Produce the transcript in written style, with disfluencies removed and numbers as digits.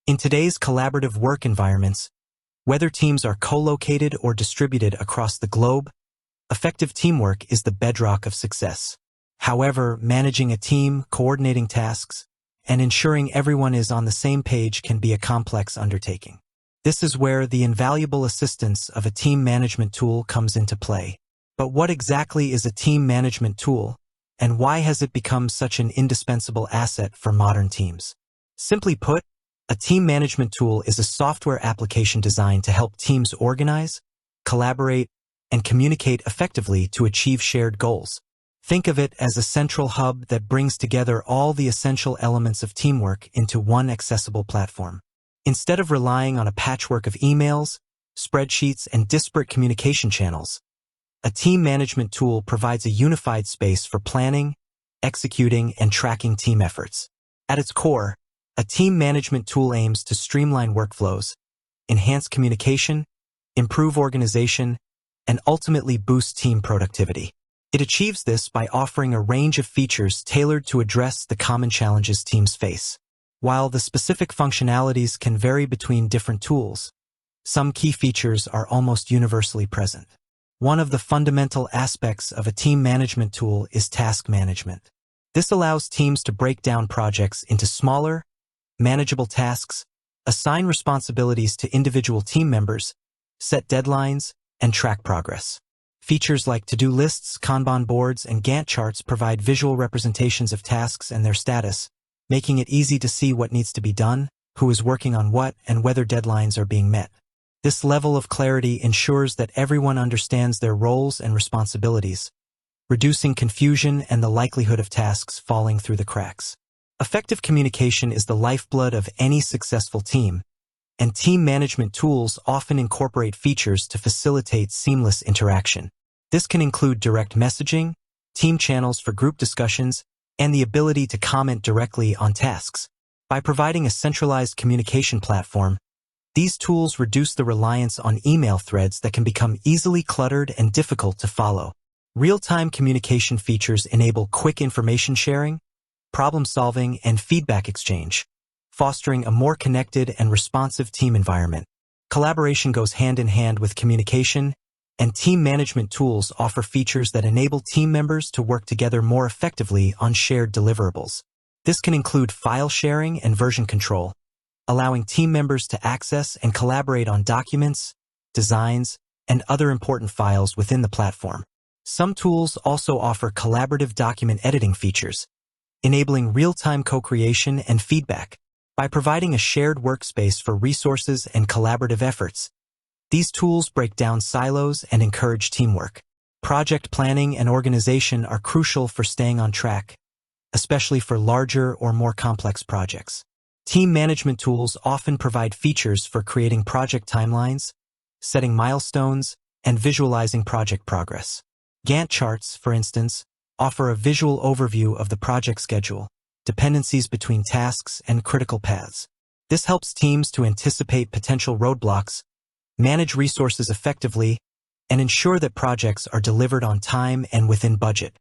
In today's collaborative work environments, whether teams are co-located or distributed across the globe, effective teamwork is the bedrock of success. However, managing a team, coordinating tasks, and ensuring everyone is on the same page can be a complex undertaking. This is where the invaluable assistance of a team management tool comes into play. But what exactly is a team management tool, and why has it become such an indispensable asset for modern teams? Simply put, a team management tool is a software application designed to help teams organize, collaborate, and communicate effectively to achieve shared goals. Think of it as a central hub that brings together all the essential elements of teamwork into one accessible platform. Instead of relying on a patchwork of emails, spreadsheets, and disparate communication channels, a team management tool provides a unified space for planning, executing, and tracking team efforts. At its core, a team management tool aims to streamline workflows, enhance communication, improve organization, and ultimately boost team productivity. It achieves this by offering a range of features tailored to address the common challenges teams face. While the specific functionalities can vary between different tools, some key features are almost universally present. One of the fundamental aspects of a team management tool is task management. This allows teams to break down projects into smaller, manageable tasks, assign responsibilities to individual team members, set deadlines, and track progress. Features like to-do lists, Kanban boards, and Gantt charts provide visual representations of tasks and their status, making it easy to see what needs to be done, who is working on what, and whether deadlines are being met. This level of clarity ensures that everyone understands their roles and responsibilities, reducing confusion and the likelihood of tasks falling through the cracks. Effective communication is the lifeblood of any successful team, and team management tools often incorporate features to facilitate seamless interaction. This can include direct messaging, team channels for group discussions, and the ability to comment directly on tasks. By providing a centralized communication platform, these tools reduce the reliance on email threads that can become easily cluttered and difficult to follow. Real-time communication features enable quick information sharing, problem-solving, and feedback exchange, fostering a more connected and responsive team environment. Collaboration goes hand in hand with communication, and team management tools offer features that enable team members to work together more effectively on shared deliverables. This can include file sharing and version control, allowing team members to access and collaborate on documents, designs, and other important files within the platform. Some tools also offer collaborative document editing features, enabling real-time co-creation and feedback. By providing a shared workspace for resources and collaborative efforts, these tools break down silos and encourage teamwork. Project planning and organization are crucial for staying on track, especially for larger or more complex projects. Team management tools often provide features for creating project timelines, setting milestones, and visualizing project progress. Gantt charts, for instance, offer a visual overview of the project schedule, dependencies between tasks, and critical paths. This helps teams to anticipate potential roadblocks, manage resources effectively, and ensure that projects are delivered on time and within budget.